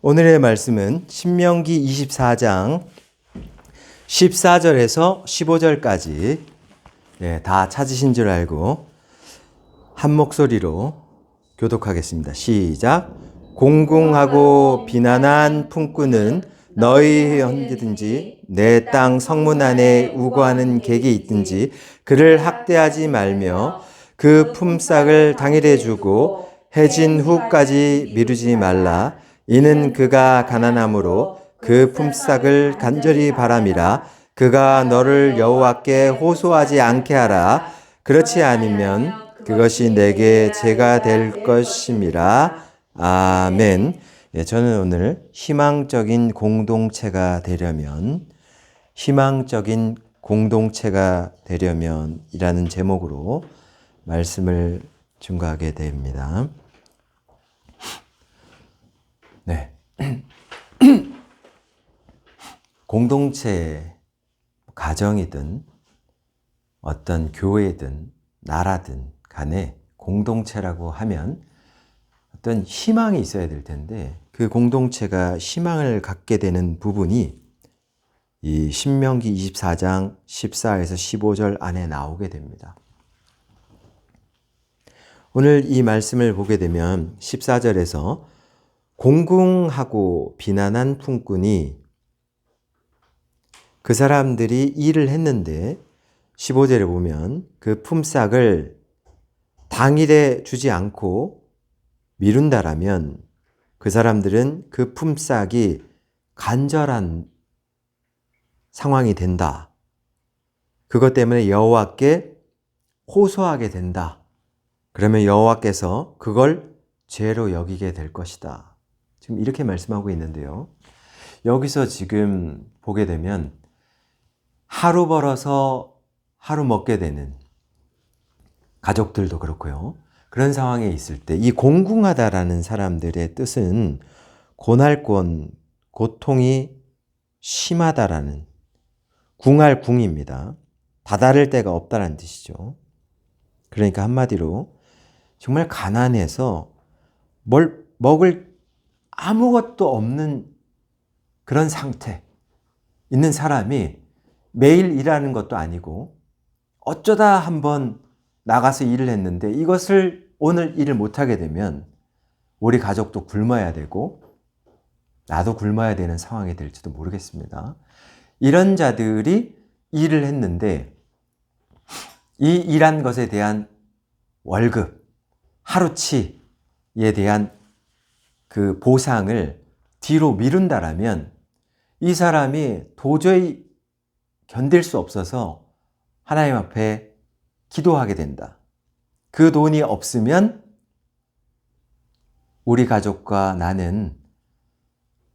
오늘의 말씀은 신명기 24장 14절에서 15절까지 다 찾으신 줄 알고 한 목소리로 교독하겠습니다. 시작. 공궁하고 비난한 품꾼은 너희 언제든지 내 땅 성문 안에 우거하는 객이 있든지 그를 학대하지 말며 그 품삯을 당일에 주고 해진 후까지 미루지 말라. 이는 그가 가난함으로 그 품삯을 간절히 바람이라. 그가 너를 여호와께 호소하지 않게 하라. 그렇지 않으면 그것이 내게 죄가 될 것임이라. 아멘. 저는 오늘 희망적인 공동체가 되려면 이라는 제목으로 말씀을 증거하게 됩니다. 네. 공동체, 가정이든 어떤 교회든 나라든 간에 공동체라고 하면 어떤 희망이 있어야 될 텐데 그 공동체가 희망을 갖게 되는 부분이 이 신명기 24장 14에서 15절 안에 나오게 됩니다. 오늘 이 말씀을 보게 되면 14절에서 공궁하고 비난한 품꾼이 그 사람들이 일을 했는데 15절에 보면 그 품삯을 당일에 주지 않고 미룬다라면 그 사람들은 그 품삯이 간절한 상황이 된다. 그것 때문에 여호와께 호소하게 된다. 그러면 여호와께서 그걸 죄로 여기게 될 것이다. 지금 이렇게 말씀하고 있는데요. 여기서 지금 보게 되면 하루 벌어서 하루 먹게 되는 가족들도 그렇고요. 그런 상황에 있을 때 이 공궁하다라는 사람들의 뜻은 고날권, 고통이 심하다라는 궁할 궁입니다. 다다를 데가 없다라는 뜻이죠. 그러니까 한마디로 정말 가난해서 뭘 먹을 아무것도 없는 그런 상태 있는 사람이 매일 일하는 것도 아니고 어쩌다 한번 나가서 일을 했는데 이것을 오늘 일을 못하게 되면 우리 가족도 굶어야 되고 나도 굶어야 되는 상황이 될지도 모르겠습니다. 이런 자들이 일을 했는데 이 일한 것에 대한 월급, 하루치에 대한 그 보상을 뒤로 미룬다라면 이 사람이 도저히 견딜 수 없어서 하나님 앞에 기도하게 된다. 그 돈이 없으면 우리 가족과 나는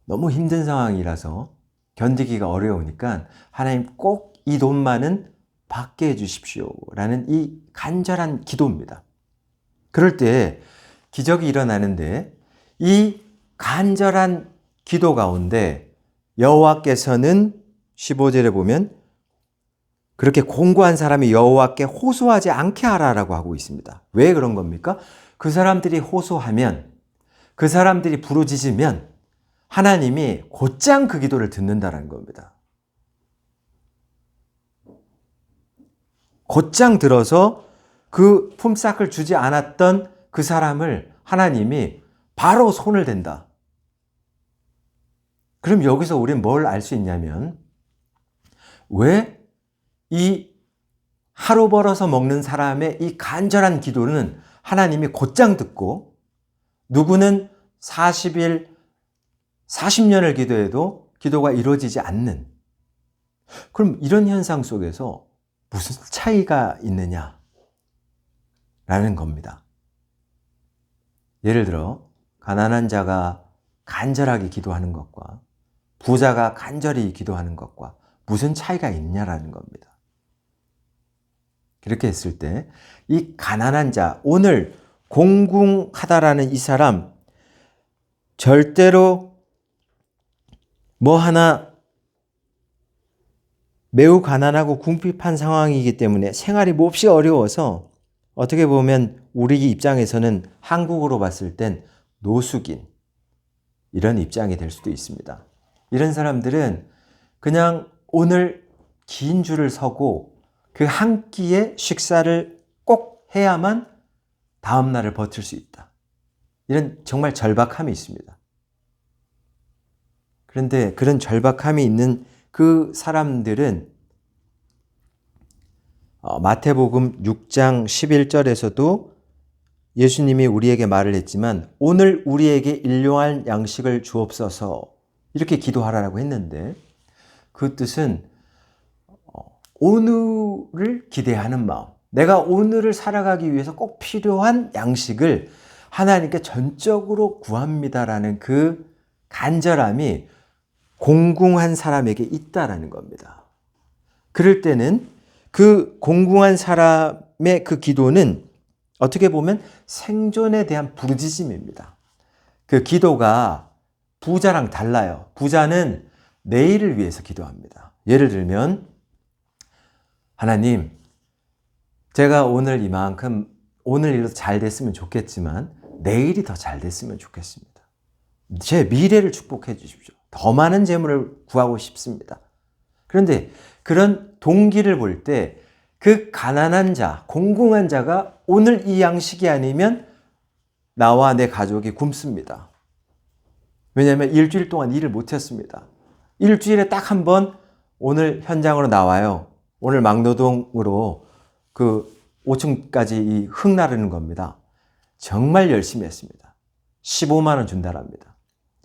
너무 힘든 상황이라서 견디기가 어려우니까 하나님 꼭 이 돈만은 받게 해주십시오. 라는 이 간절한 기도입니다. 그럴 때 기적이 일어나는데 이 간절한 기도 가운데 여호와께서는 15절에 보면 그렇게 공고한 사람이 여호와께 호소하지 않게 하라라고 하고 있습니다. 왜 그런 겁니까? 그 사람들이 호소하면, 그 사람들이 부르짖으면 하나님이 곧장 그 기도를 듣는다는 겁니다. 곧장 들어서 그 품삯을 주지 않았던 그 사람을 하나님이 바로 손을 댄다. 그럼 여기서 우리는 뭘 알 수 있냐면 왜 이 하루 벌어서 먹는 사람의 이 간절한 기도는 하나님이 곧장 듣고 누구는 40일, 40년을 기도해도 기도가 이루어지지 않는, 그럼 이런 현상 속에서 무슨 차이가 있느냐? 라는 겁니다. 예를 들어 가난한 자가 간절하게 기도하는 것과 부자가 간절히 기도하는 것과 무슨 차이가 있냐라는 겁니다. 그렇게 했을 때 이 가난한 자, 오늘 공궁하다라는 이 사람 절대로 뭐 하나 매우 가난하고 궁핍한 상황이기 때문에 생활이 몹시 어려워서 어떻게 보면 우리 입장에서는 한국으로 봤을 땐 노숙인, 이런 입장이 될 수도 있습니다. 이런 사람들은 그냥 오늘 긴 줄을 서고 그 한 끼의 식사를 꼭 해야만 다음 날을 버틸 수 있다. 이런 정말 절박함이 있습니다. 그런데 그런 절박함이 있는 그 사람들은 마태복음 6장 11절에서도 예수님이 우리에게 말을 했지만 오늘 우리에게 일용할 양식을 주옵소서 이렇게 기도하라고 했는데 그 뜻은 오늘을 기대하는 마음, 내가 오늘을 살아가기 위해서 꼭 필요한 양식을 하나님께 전적으로 구합니다라는 그 간절함이 공궁한 사람에게 있다라는 겁니다. 그럴 때는 그 공궁한 사람의 그 기도는 어떻게 보면 생존에 대한 부르짖음입니다. 그 기도가 부자랑 달라요. 부자는 내일을 위해서 기도합니다. 예를 들면 하나님, 제가 오늘 이만큼 오늘 일로 잘 됐으면 좋겠지만 내일이 더 잘 됐으면 좋겠습니다. 제 미래를 축복해 주십시오. 더 많은 재물을 구하고 싶습니다. 그런데 그런 동기를 볼 때 그 가난한 자, 공공한 자가 오늘 이 양식이 아니면 나와 내 가족이 굶습니다. 왜냐하면 일주일 동안 일을 못했습니다. 일주일에 딱 한 번 오늘 현장으로 나와요. 오늘 막노동으로 그 5층까지 이 흙 나르는 겁니다. 정말 열심히 했습니다. 15만 원 준다랍니다.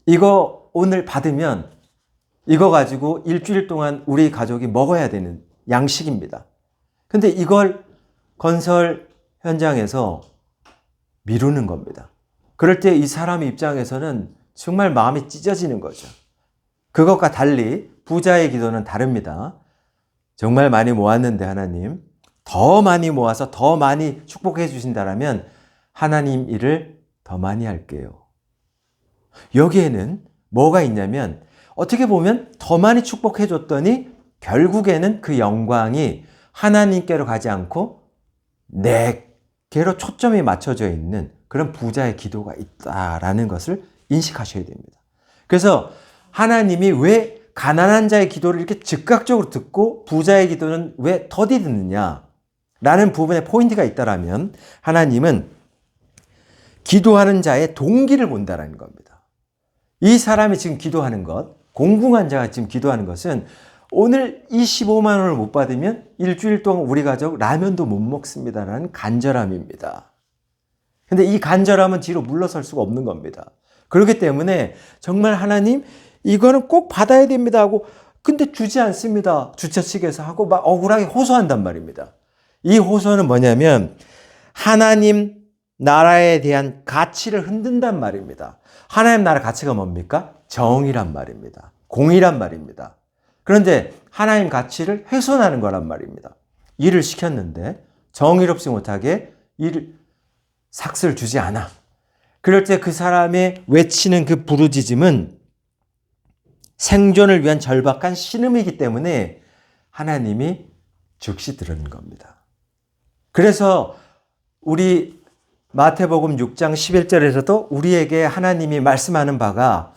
이거 오늘 받으면 이거 가지고 일주일 동안 우리 가족이 먹어야 되는 양식입니다. 근데 이걸 건설 현장에서 미루는 겁니다. 그럴 때 이 사람 입장에서는 정말 마음이 찢어지는 거죠. 그것과 달리 부자의 기도는 다릅니다. 정말 많이 모았는데 하나님, 더 많이 모아서 더 많이 축복해 주신다라면 하나님 일을 더 많이 할게요. 여기에는 뭐가 있냐면 어떻게 보면 더 많이 축복해 줬더니 결국에는 그 영광이 하나님께로 가지 않고 내게로 초점이 맞춰져 있는 그런 부자의 기도가 있다라는 것을 인식하셔야 됩니다. 그래서 하나님이 왜 가난한 자의 기도를 이렇게 즉각적으로 듣고 부자의 기도는 왜 더디 듣느냐 라는 부분에 포인트가 있다라면 하나님은 기도하는 자의 동기를 본다라는 겁니다. 이 사람이 지금 기도하는 것, 공궁한 자가 지금 기도하는 것은 오늘 25만 원을 못 받으면 일주일 동안 우리 가족 라면도 못 먹습니다라는 간절함입니다. 근데 이 간절함은 뒤로 물러설 수가 없는 겁니다. 그렇기 때문에 정말 하나님 이거는 꼭 받아야 됩니다 하고 근데 주지 않습니다. 주최 측에서 하고 막 억울하게 호소한단 말입니다. 이 호소는 뭐냐면 하나님 나라에 대한 가치를 흔든단 말입니다. 하나님 나라 가치가 뭡니까? 정의란 말입니다. 공의란 말입니다. 그런데 하나님 가치를 훼손하는 거란 말입니다. 일을 시켰는데 정의롭지 못하게 삭스를 주지 않아. 그럴 때 그 사람의 외치는 그 부르짖음은 생존을 위한 절박한 신음이기 때문에 하나님이 즉시 들은 겁니다. 그래서 우리 마태복음 6장 11절에서도 우리에게 하나님이 말씀하는 바가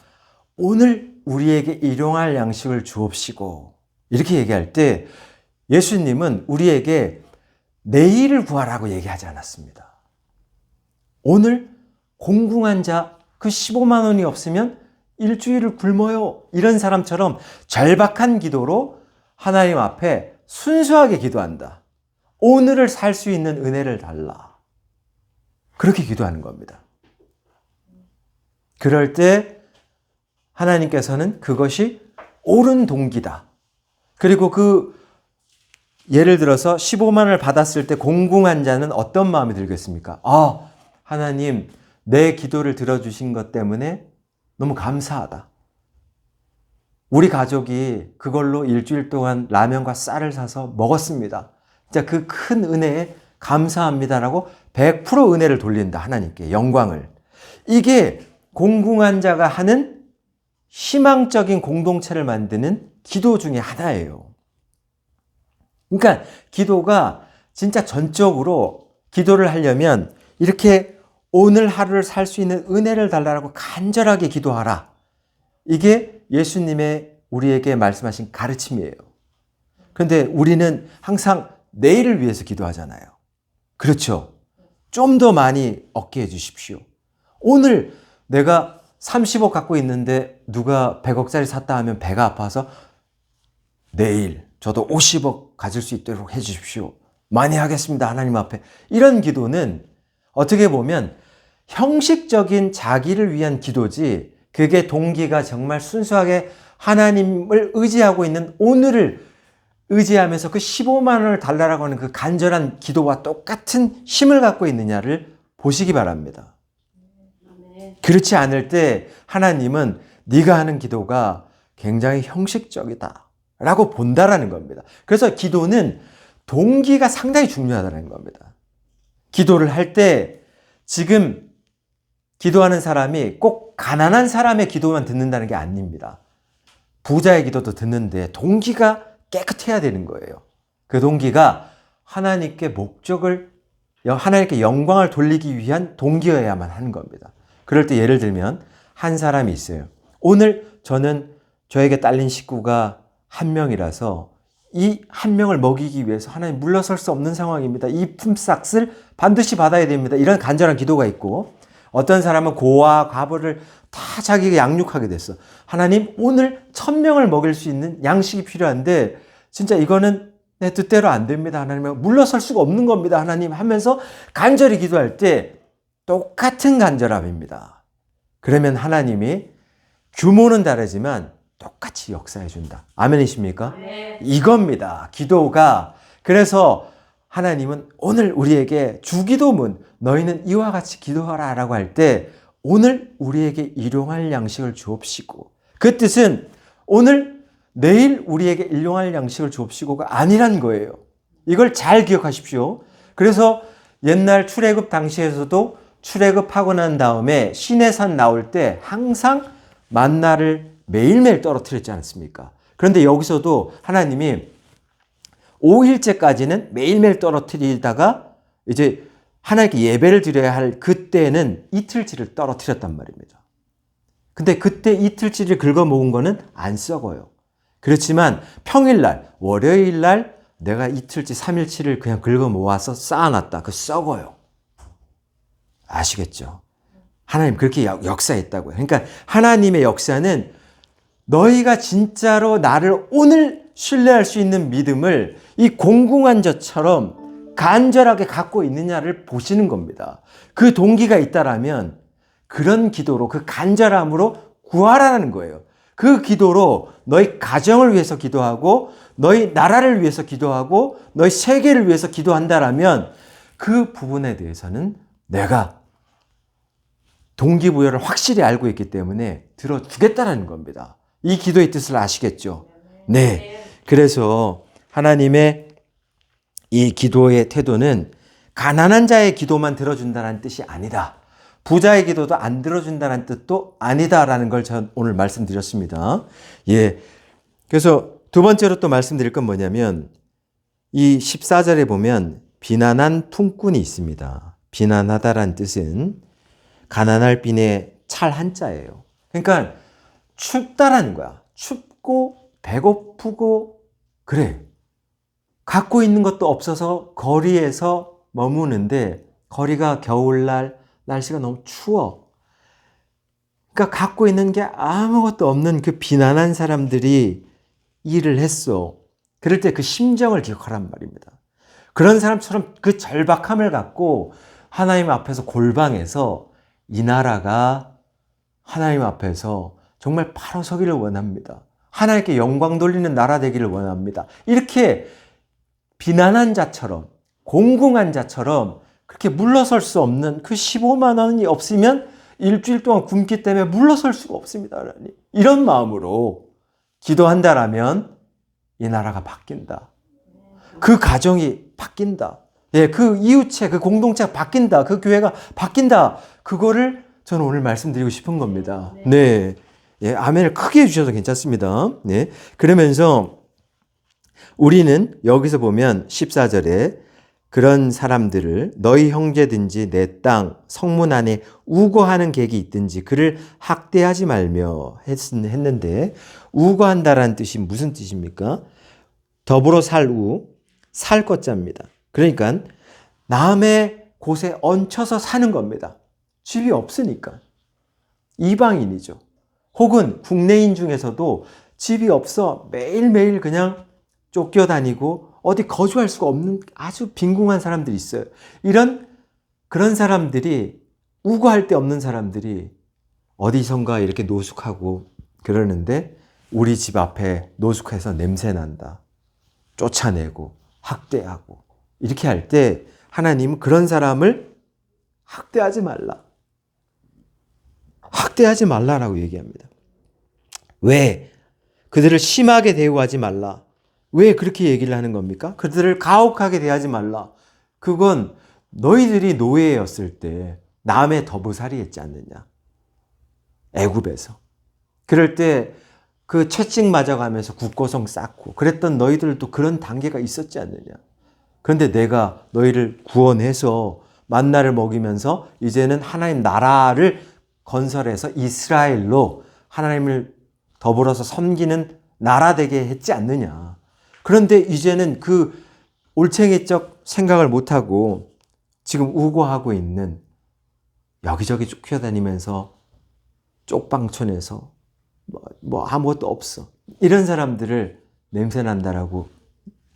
오늘 우리에게 일용할 양식을 주옵시고 이렇게 얘기할 때 예수님은 우리에게 내일을 구하라고 얘기하지 않았습니다. 오늘 공궁한 자 그 15만 원이 없으면 일주일을 굶어요. 이런 사람처럼 절박한 기도로 하나님 앞에 순수하게 기도한다. 오늘을 살 수 있는 은혜를 달라. 그렇게 기도하는 겁니다. 그럴 때 하나님께서는 그것이 옳은 동기다. 그리고 예를 들어서 15만 원을 받았을 때 공궁한 자는 어떤 마음이 들겠습니까? 아, 하나님 내 기도를 들어주신 것 때문에 너무 감사하다. 우리 가족이 그걸로 일주일 동안 라면과 쌀을 사서 먹었습니다. 진짜 그 큰 은혜에 감사합니다라고 100% 은혜를 돌린다. 하나님께 영광을. 이게 공궁한 자가 하는 희망적인 공동체를 만드는 기도 중에 하나예요. 그러니까 기도가 진짜 전적으로 기도를 하려면 이렇게 오늘 하루를 살 수 있는 은혜를 달라고 간절하게 기도하라. 이게 예수님의 우리에게 말씀하신 가르침이에요. 그런데 우리는 항상 내일을 위해서 기도하잖아요. 그렇죠? 좀 더 많이 얻게 해주십시오. 오늘 내가 30억 갖고 있는데 누가 100억짜리 샀다 하면 배가 아파서 내일 저도 50억 가질 수 있도록 해주십시오. 많이 하겠습니다. 하나님 앞에. 이런 기도는 어떻게 보면 형식적인 자기를 위한 기도지, 그게 동기가 정말 순수하게 하나님을 의지하고 있는, 오늘을 의지하면서 그 15만 원을 달라고 하는 그 간절한 기도와 똑같은 힘을 갖고 있느냐를 보시기 바랍니다. 그렇지 않을 때 하나님은 네가 하는 기도가 굉장히 형식적이다 라고 본다라는 겁니다. 그래서 기도는 동기가 상당히 중요하다는 겁니다. 기도를 할 때 지금 기도하는 사람이 꼭 가난한 사람의 기도만 듣는다는 게 아닙니다. 부자의 기도도 듣는데 동기가 깨끗해야 되는 거예요. 그 동기가 하나님께 하나님께 영광을 돌리기 위한 동기여야만 하는 겁니다. 그럴 때 예를 들면 한 사람이 있어요. 오늘 저는 저에게 딸린 식구가 한 명이라서 이 한 명을 먹이기 위해서 하나님 물러설 수 없는 상황입니다. 이 품삯을 반드시 받아야 됩니다. 이런 간절한 기도가 있고, 어떤 사람은 고아, 과부를 다 자기가 양육하게 됐어. 하나님, 오늘 1000명을 먹일 수 있는 양식이 필요한데 진짜 이거는 내 뜻대로 안 됩니다. 하나님, 물러설 수가 없는 겁니다. 하나님 하면서 간절히 기도할 때 똑같은 간절함입니다. 그러면 하나님이 규모는 다르지만 똑같이 역사해 준다. 아멘이십니까? 네. 이겁니다. 기도가. 그래서 하나님은 오늘 우리에게 주기도문, 너희는 이와 같이 기도하라 라고 할 때 오늘 우리에게 일용할 양식을 주옵시고, 그 뜻은 오늘 내일 우리에게 일용할 양식을 주옵시고가 아니란 거예요. 이걸 잘 기억하십시오. 그래서 옛날 출애굽 당시에서도 출애굽하고 난 다음에 시내산 나올 때 항상 만나를 매일매일 떨어뜨렸지 않습니까? 그런데 여기서도 하나님이 5일째까지는 매일매일 떨어뜨리다가 이제 하나님께 예배를 드려야 할 그때는 이틀치를 떨어뜨렸단 말입니다. 근데 그때 이틀치를 긁어 먹은 거는 안 썩어요. 그렇지만 평일날, 월요일날 내가 이틀치, 3일치를 그냥 긁어 모아서 쌓아놨다. 그 썩어요. 아시겠죠? 하나님 그렇게 역사했다고요. 그러니까 하나님의 역사는 너희가 진짜로 나를 오늘 신뢰할 수 있는 믿음을 이 공공한 저처럼 간절하게 갖고 있느냐를 보시는 겁니다. 그 동기가 있다라면 그런 기도로, 그 간절함으로 구하라는 거예요. 그 기도로 너희 가정을 위해서 기도하고 너희 나라를 위해서 기도하고 너희 세계를 위해서 기도한다라면 그 부분에 대해서는 내가 동기부여를 확실히 알고 있기 때문에 들어주겠다는 겁니다. 이 기도의 뜻을 아시겠죠? 네. 그래서 하나님의 이 기도의 태도는 가난한 자의 기도만 들어준다는 뜻이 아니다. 부자의 기도도 안 들어준다는 뜻도 아니다라는 걸 전 오늘 말씀드렸습니다. 예. 그래서 두 번째로 또 말씀드릴 건 뭐냐면 이 14절에 보면 비난한 품꾼이 있습니다. 비난하다란 뜻은 가난할 빈에 찰 한자예요. 그러니까 춥다라는 거야. 춥고 배고프고 그래. 갖고 있는 것도 없어서 거리에서 머무는데 거리가 겨울날 날씨가 너무 추워. 그러니까 갖고 있는 게 아무것도 없는 그 비난한 사람들이 일을 했어. 그럴 때 그 심정을 기억하란 말입니다. 그런 사람처럼 그 절박함을 갖고 하나님 앞에서 골방에서 이 나라가 하나님 앞에서 정말 바로 서기를 원합니다. 하나님께 영광 돌리는 나라 되기를 원합니다. 이렇게 비난한 자처럼, 공공한 자처럼 그렇게 물러설 수 없는 그 15만 원이 없으면 일주일 동안 굶기 때문에 물러설 수가 없습니다. 이런 마음으로 기도한다라면 이 나라가 바뀐다. 그 가정이 바뀐다. 예, 그 이웃체, 그 공동체가 바뀐다. 그 교회가 바뀐다. 그거를 저는 오늘 말씀드리고 싶은 겁니다. 네. 예, 아멘을 크게 해주셔도 괜찮습니다. 네. 그러면서 우리는 여기서 보면 14절에 그런 사람들을 너희 형제든지 내 땅 성문 안에 우거하는 객이 있든지 그를 학대하지 말며 했는데, 우거한다라는 뜻이 무슨 뜻입니까? 더불어 살 것자입니다. 그러니까 남의 곳에 얹혀서 사는 겁니다. 집이 없으니까. 이방인이죠. 혹은 국내인 중에서도 집이 없어 매일매일 그냥 쫓겨다니고 어디 거주할 수가 없는 아주 빈궁한 사람들이 있어요. 그런 사람들이, 우거할 데 없는 사람들이 어디선가 이렇게 노숙하고 그러는데, 우리 집 앞에 노숙해서 냄새 난다, 쫓아내고 학대하고 이렇게 할 때 하나님은 그런 사람을 학대하지 말라. 학대하지 말라라고 얘기합니다. 왜? 그들을 심하게 대우하지 말라. 왜 그렇게 얘기를 하는 겁니까? 그들을 가혹하게 대하지 말라. 그건 너희들이 노예였을 때 남의 더부살이 했지 않느냐. 애굽에서. 그럴 때 그 채찍 맞아가면서 국고성 쌓고 그랬던 너희들도 그런 단계가 있었지 않느냐. 그런데 내가 너희를 구원해서 만나를 먹이면서 이제는 하나님 나라를 건설해서 이스라엘로 하나님을 더불어서 섬기는 나라 되게 했지 않느냐. 그런데 이제는 그 올챙이적 생각을 못하고 지금 우고하고 있는, 여기저기 쫓겨다니면서 쪽방촌에서 뭐 아무것도 없어, 이런 사람들을 냄새난다라고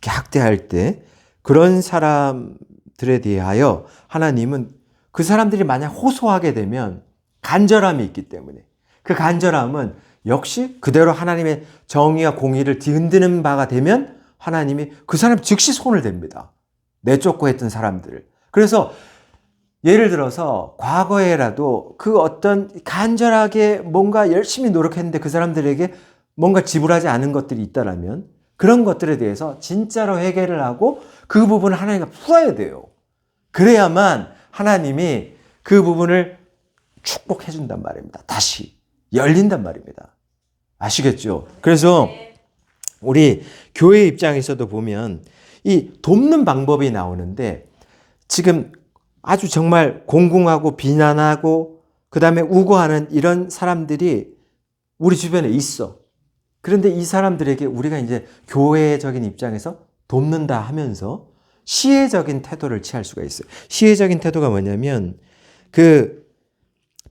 학대할 때, 그런 사람들에 대하여 하나님은 그 사람들이 만약 호소하게 되면 간절함이 있기 때문에, 그 간절함은 역시 그대로 하나님의 정의와 공의를 뒤흔드는 바가 되면 하나님이 그 사람 즉시 손을 댑니다. 내쫓고 했던 사람들을. 그래서 예를 들어서 과거에라도 그 어떤 간절하게 뭔가 열심히 노력했는데 그 사람들에게 뭔가 지불하지 않은 것들이 있다라면 그런 것들에 대해서 진짜로 회개를 하고 그 부분을 하나님과 풀어야 돼요. 그래야만 하나님이 그 부분을 축복해 준단 말입니다. 다시 열린단 말입니다. 아시겠죠? 그래서 우리 교회 입장에서도 보면 이 돕는 방법이 나오는데, 지금 아주 정말 공공하고 비난하고 그 다음에 우고하는 이런 사람들이 우리 주변에 있어. 그런데 이 사람들에게 우리가 이제 교회적인 입장에서 돕는다 하면서 시혜적인 태도를 취할 수가 있어요. 시혜적인 태도가 뭐냐면 그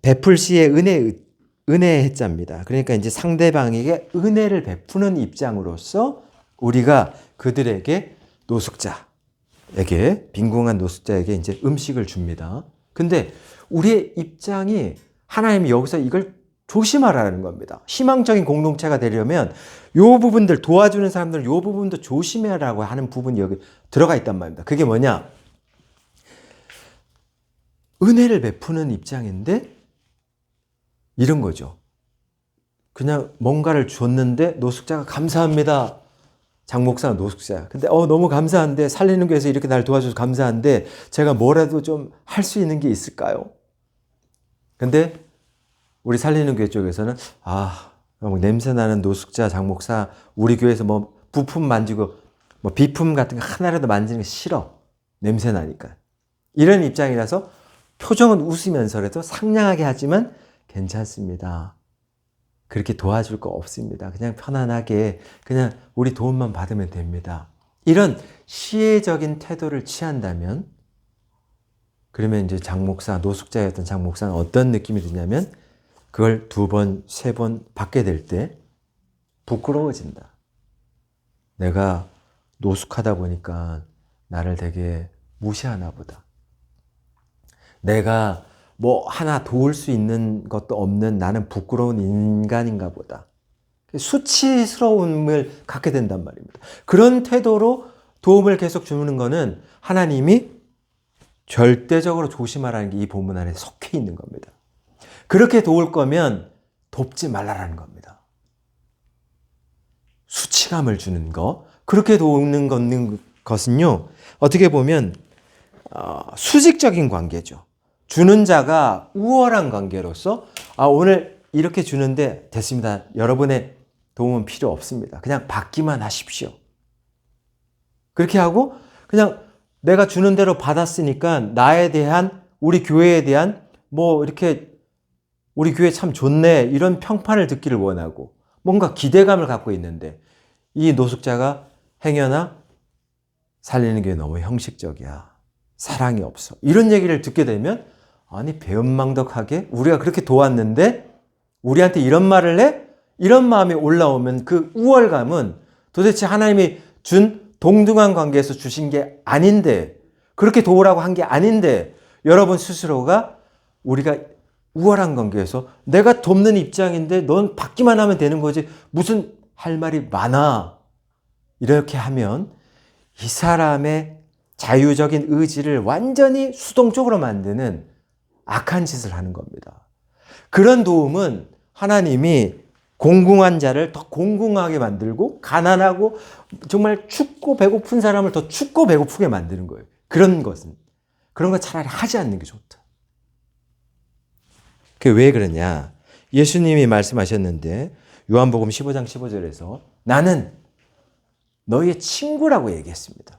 베풀 시의 은혜의 해자입니다. 그러니까 이제 상대방에게 은혜를 베푸는 입장으로서 우리가 그들에게 빈궁한 노숙자에게 이제 음식을 줍니다. 근데 우리의 입장이 하나님이 여기서 이걸 조심하라는 겁니다. 희망적인 공동체가 되려면 요 부분들, 도와주는 사람들 요 부분도 조심해라고 하는 부분이 여기 들어가 있단 말입니다. 그게 뭐냐? 은혜를 베푸는 입장인데 이런 거죠. 그냥 뭔가를 줬는데 노숙자가 감사합니다. 장 목사가 노숙자야. 근데 너무 감사한데, 살리는 교회에서 이렇게 날 도와줘서 감사한데 제가 뭐라도 좀 할 수 있는 게 있을까요? 근데 우리 살리는 교회 쪽에서는 냄새나는 노숙자 장 목사 우리 교회에서 뭐 부품 만지고 뭐 비품 같은 거 하나라도 만지는 게 싫어. 냄새나니까. 이런 입장이라서 표정은 웃으면서라도 상냥하게 하지만 괜찮습니다. 그렇게 도와줄 거 없습니다. 그냥 편안하게 그냥 우리 도움만 받으면 됩니다. 이런 시혜적인 태도를 취한다면, 그러면 이제 노숙자였던 장 목사는 어떤 느낌이 드냐면 그걸 2번, 3번 받게 될 때 부끄러워진다. 내가 노숙하다 보니까 나를 되게 무시하나 보다. 내가 뭐 하나 도울 수 있는 것도 없는 나는 부끄러운 인간인가 보다. 수치스러움을 갖게 된단 말입니다. 그런 태도로 도움을 계속 주는 거는 하나님이 절대적으로 조심하라는 게 이 본문 안에 속해 있는 겁니다. 그렇게 도울 거면 돕지 말라라는 겁니다. 수치감을 주는 거, 그렇게 도우는 것은요, 어떻게 보면 수직적인 관계죠. 주는 자가 우월한 관계로서 오늘 이렇게 주는데 됐습니다. 여러분의 도움은 필요 없습니다. 그냥 받기만 하십시오. 그렇게 하고 그냥 내가 주는 대로 받았으니까 나에 대한, 우리 교회에 대한 뭐 이렇게 우리 교회 참 좋네 이런 평판을 듣기를 원하고 뭔가 기대감을 갖고 있는데 이 노숙자가 행여나 살리는 게 너무 형식적이야. 사랑이 없어. 이런 얘기를 듣게 되면 아니 배은망덕하게 우리가 그렇게 도왔는데 우리한테 이런 말을 해? 이런 마음이 올라오면 그 우월감은 도대체 하나님이 준 동등한 관계에서 주신 게 아닌데 그렇게 도우라고 한 게 아닌데 여러분 스스로가 우리가 우월한 관계에서 내가 돕는 입장인데 넌 받기만 하면 되는 거지 무슨 할 말이 많아. 이렇게 하면 이 사람의 자유적인 의지를 완전히 수동적으로 만드는 악한 짓을 하는 겁니다. 그런 도움은 하나님이 공궁한 자를 더 공궁하게 만들고 가난하고 정말 춥고 배고픈 사람을 더 춥고 배고프게 만드는 거예요. 그런 거 차라리 하지 않는 게 좋다. 그게 왜 그러냐? 예수님이 말씀하셨는데 요한복음 15장 15절에서 나는 너희의 친구라고 얘기했습니다.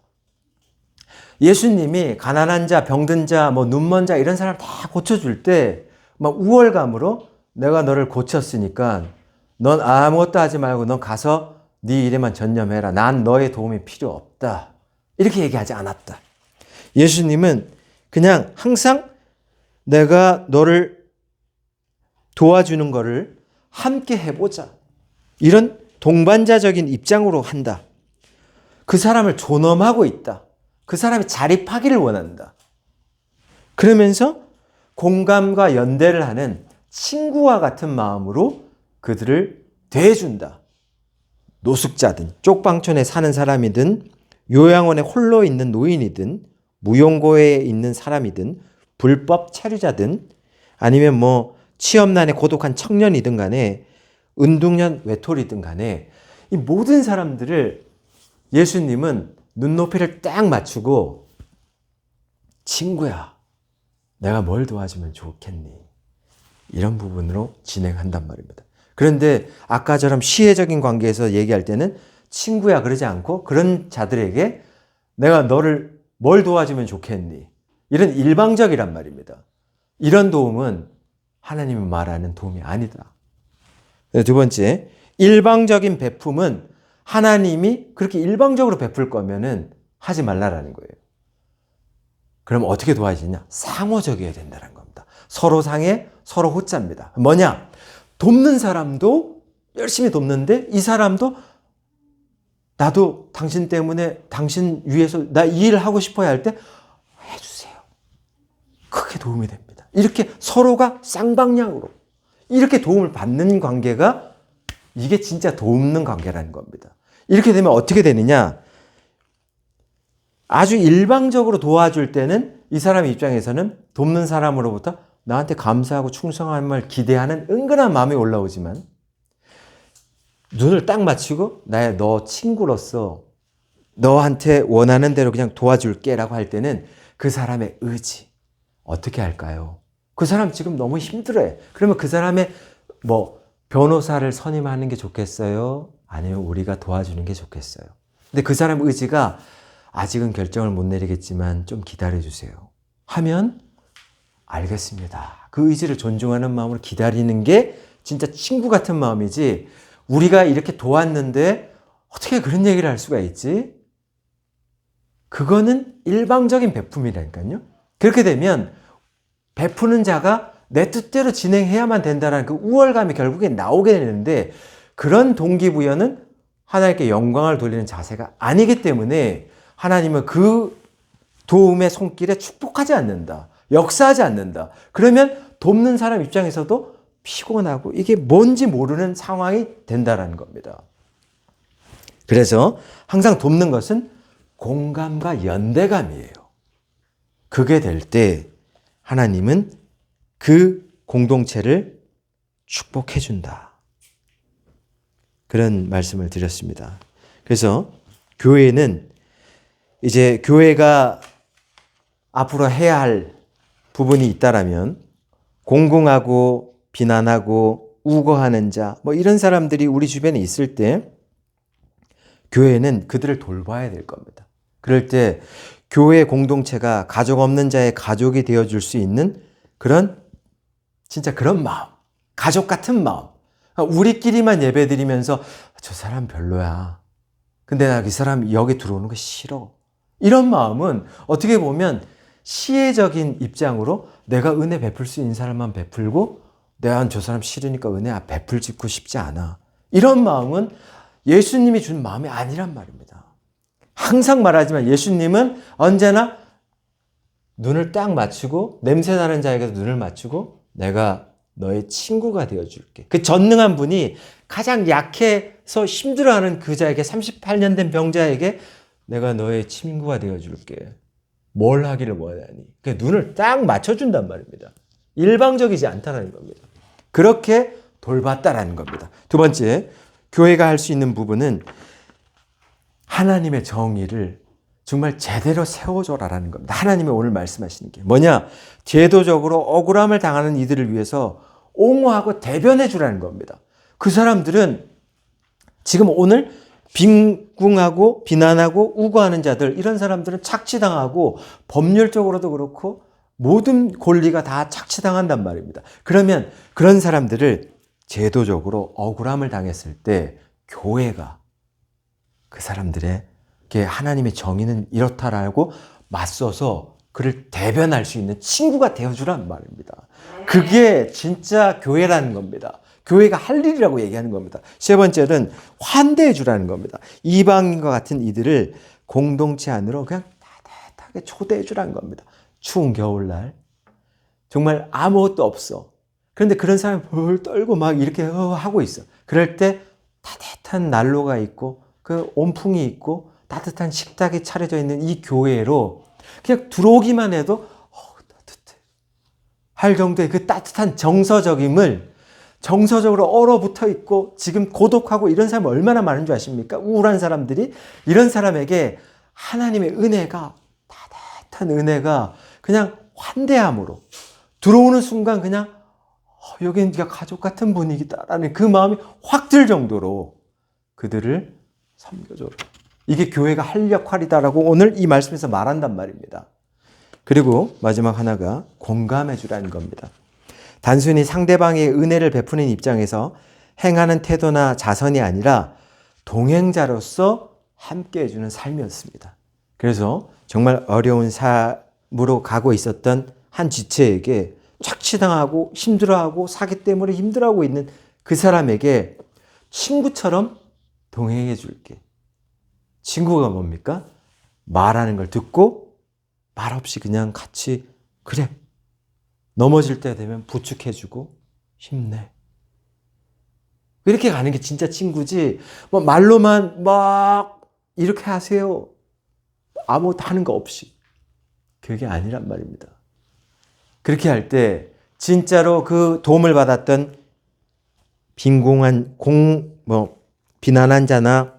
예수님이 가난한 자, 병든 자, 뭐 눈먼 자 이런 사람 다 고쳐줄 때 막 우월감으로 내가 너를 고쳤으니까 넌 아무것도 하지 말고 넌 가서 네 일에만 전념해라. 난 너의 도움이 필요 없다. 이렇게 얘기하지 않았다. 예수님은 그냥 항상 내가 너를 도와주는 거를 함께 해보자. 이런 동반자적인 입장으로 한다. 그 사람을 존엄하고 있다. 그 사람이 자립하기를 원한다. 그러면서 공감과 연대를 하는 친구와 같은 마음으로 그들을 대해준다. 노숙자든 쪽방촌에 사는 사람이든 요양원에 홀로 있는 노인이든 무용고에 있는 사람이든 불법 체류자든 아니면 뭐 취업난에 고독한 청년이든 간에 은둔년 외톨이든 간에 이 모든 사람들을 예수님은 눈높이를 딱 맞추고 친구야 내가 뭘 도와주면 좋겠니? 이런 부분으로 진행한단 말입니다. 그런데 아까처럼 시혜적인 관계에서 얘기할 때는 친구야 그러지 않고 그런 자들에게 내가 너를 뭘 도와주면 좋겠니? 이런 일방적이란 말입니다. 이런 도움은 하나님이 말하는 도움이 아니다. 두 번째, 일방적인 베품은 하나님이 그렇게 일방적으로 베풀 거면은 하지 말라라는 거예요. 그럼 어떻게 도와지냐? 상호적이어야 된다는 겁니다. 서로 상해, 서로 호자입니다. 뭐냐? 돕는 사람도 열심히 돕는데 이 사람도 나도 당신 때문에 당신 위해서 나 이 일을 하고 싶어야 할 때 해주세요. 크게 도움이 됩니다. 이렇게 서로가 쌍방향으로 이렇게 도움을 받는 관계가 이게 진짜 돕는 관계라는 겁니다. 이렇게 되면 어떻게 되느냐? 아주 일방적으로 도와줄 때는 이 사람 입장에서는 돕는 사람으로부터 나한테 감사하고 충성함을 기대하는 은근한 마음이 올라오지만 눈을 딱 맞추고 나의 너 친구로서 너한테 원하는 대로 그냥 도와줄게 라고 할 때는 그 사람의 의지 어떻게 할까요? 그 사람 지금 너무 힘들어해. 그러면 그 사람의 뭐 변호사를 선임하는 게 좋겠어요? 아니면 우리가 도와주는 게 좋겠어요? 근데 그 사람 의지가 아직은 결정을 못 내리겠지만 좀 기다려주세요. 하면 알겠습니다. 그 의지를 존중하는 마음으로 기다리는 게 진짜 친구 같은 마음이지 우리가 이렇게 도왔는데 어떻게 그런 얘기를 할 수가 있지? 그거는 일방적인 베품이라니까요. 그렇게 되면 베푸는 자가 내 뜻대로 진행해야만 된다는 그 우월감이 결국에 나오게 되는데 그런 동기부여는 하나님께 영광을 돌리는 자세가 아니기 때문에 하나님은 그 도움의 손길에 축복하지 않는다. 역사하지 않는다. 그러면 돕는 사람 입장에서도 피곤하고 이게 뭔지 모르는 상황이 된다는 겁니다. 그래서 항상 돕는 것은 공감과 연대감이에요. 그게 될 때 하나님은 그 공동체를 축복해 준다. 그런 말씀을 드렸습니다. 그래서 교회는 이제 교회가 앞으로 해야 할 부분이 있다라면 공공하고 비난하고 우거하는 자, 뭐 이런 사람들이 우리 주변에 있을 때 교회는 그들을 돌봐야 될 겁니다. 그럴 때 교회 공동체가 가족 없는 자의 가족이 되어줄 수 있는 진짜 그런 마음, 가족 같은 마음. 우리끼리만 예배 드리면서 저 사람 별로야. 근데 나 이 사람 여기 들어오는 거 싫어. 이런 마음은 어떻게 보면 시혜적인 입장으로 내가 은혜 베풀 수 있는 사람만 베풀고 내가 저 사람 싫으니까 은혜 베풀고 싶지 않아. 이런 마음은 예수님이 준 마음이 아니란 말입니다. 항상 말하지만 예수님은 언제나 눈을 딱 맞추고 냄새 나는 자에게도 눈을 맞추고 내가 너의 친구가 되어줄게. 그 전능한 분이 가장 약해서 힘들어하는 그 자에게 38년 된 병자에게 내가 너의 친구가 되어줄게. 뭘 하기를 원하니? 그 눈을 딱 맞춰준단 말입니다. 일방적이지 않다는 겁니다. 그렇게 돌봤다라는 겁니다. 두 번째, 교회가 할 수 있는 부분은 하나님의 정의를 정말 제대로 세워줘라라는 겁니다. 하나님이 오늘 말씀하시는 게 뭐냐? 제도적으로 억울함을 당하는 이들을 위해서 옹호하고 대변해 주라는 겁니다. 그 사람들은 지금 오늘 빈궁하고 비난하고 우고하는 자들, 이런 사람들은 착취당하고 법률적으로도 그렇고 모든 권리가 다 착취당한단 말입니다. 그러면 그런 사람들을 제도적으로 억울함을 당했을 때 교회가 그 사람들의 하나님의 정의는 이렇다라고 맞서서 그를 대변할 수 있는 친구가 되어주란 말입니다. 그게 진짜 교회라는 겁니다. 교회가 할 일이라고 얘기하는 겁니다. 세 번째는 환대해 주라는 겁니다. 이방인과 같은 이들을 공동체 안으로 그냥 따뜻하게 초대해 주라는 겁니다. 추운 겨울날 정말 아무것도 없어. 그런데 그런 사람이 벌 떨고 막 이렇게 하고 있어. 그럴 때 따뜻한 난로가 있고 그 온풍이 있고 따뜻한 식탁이 차려져 있는 이 교회로 그냥 들어오기만 해도 따뜻해 할 정도의 그 따뜻한 정서적으로 얼어붙어 있고 지금 고독하고 이런 사람이 얼마나 많은 줄 아십니까? 우울한 사람들이. 이런 사람에게 하나님의 은혜가, 따뜻한 은혜가 그냥 환대함으로 들어오는 순간 그냥 여기는 네가 가족 같은 분위기다라는 그 마음이 확 들 정도로 그들을 섬겨줘라. 이게 교회가 할 역할이다라고 오늘 이 말씀에서 말한단 말입니다. 그리고 마지막 하나가 공감해 주라는 겁니다. 단순히 상대방의 은혜를 베푸는 입장에서 행하는 태도나 자선이 아니라 동행자로서 함께 해주는 삶이었습니다. 그래서 정말 어려운 삶으로 가고 있었던 한 지체에게 착취당하고 힘들어하고 사기 때문에 힘들어하고 있는 그 사람에게 친구처럼 동행해 줄게. 친구가 뭡니까? 말하는 걸 듣고 말없이 그냥 같이 그래. 넘어질 때 되면 부축해주고 힘내. 이렇게 가는 게 진짜 친구지. 뭐 말로만 막 이렇게 하세요. 아무것도 하는 거 없이. 그게 아니란 말입니다. 그렇게 할 때 진짜로 그 도움을 받았던 비난한 자나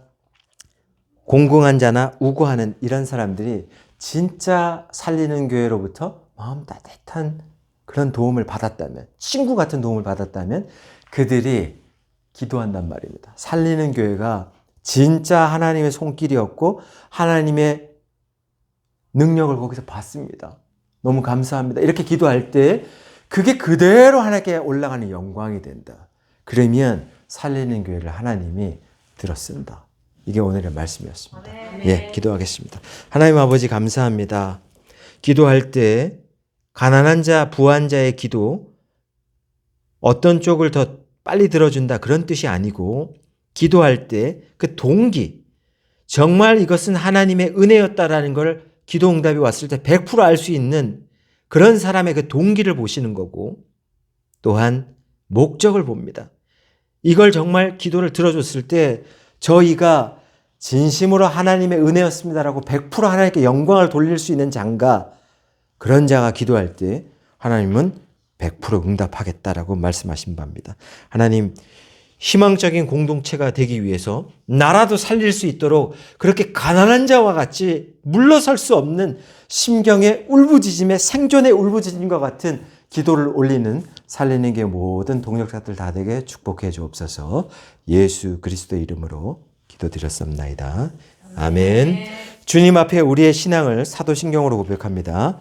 공공한 자나 우고하는 이런 사람들이 진짜 살리는 교회로부터 마음 따뜻한 그런 도움을 받았다면, 친구 같은 도움을 받았다면 그들이 기도한단 말입니다. 살리는 교회가 진짜 하나님의 손길이었고 하나님의 능력을 거기서 봤습니다. 너무 감사합니다. 이렇게 기도할 때 그게 그대로 하나님께 올라가는 영광이 된다. 그러면 살리는 교회를 하나님이 들어쓴다. 이게 오늘의 말씀이었습니다. 예, 기도하겠습니다. 하나님 아버지 감사합니다. 기도할 때 가난한 자, 부한 자의 기도 어떤 쪽을 더 빨리 들어준다 그런 뜻이 아니고 기도할 때 그 동기, 정말 이것은 하나님의 은혜였다라는 걸 기도 응답이 왔을 때 100% 알 수 있는 그런 사람의 그 동기를 보시는 거고 또한 목적을 봅니다. 이걸 정말 기도를 들어줬을 때 저희가 진심으로 하나님의 은혜였습니다라고 100% 하나님께 영광을 돌릴 수 있는 자인가, 그런 자가 기도할 때 하나님은 100% 응답하겠다라고 말씀하신 바입니다. 하나님, 희망적인 공동체가 되기 위해서 나라도 살릴 수 있도록 그렇게 가난한 자와 같이 물러설 수 없는 심경의 울부짖음의 생존의 울부짖음과 같은 기도를 올리는 살리는 게 모든 동역자들 다 되게 축복해 주옵소서. 예수 그리스도의 이름으로 기도드렸습니다. 아멘. 주님 앞에 우리의 신앙을 사도신경으로 고백합니다.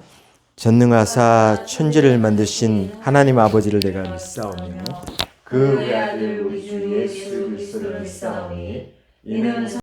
전능하사 천지를 만드신 하나님 아버지를 내가 믿사오며 그 외아들 우리 주 예수 그리스도를 믿사오니 이는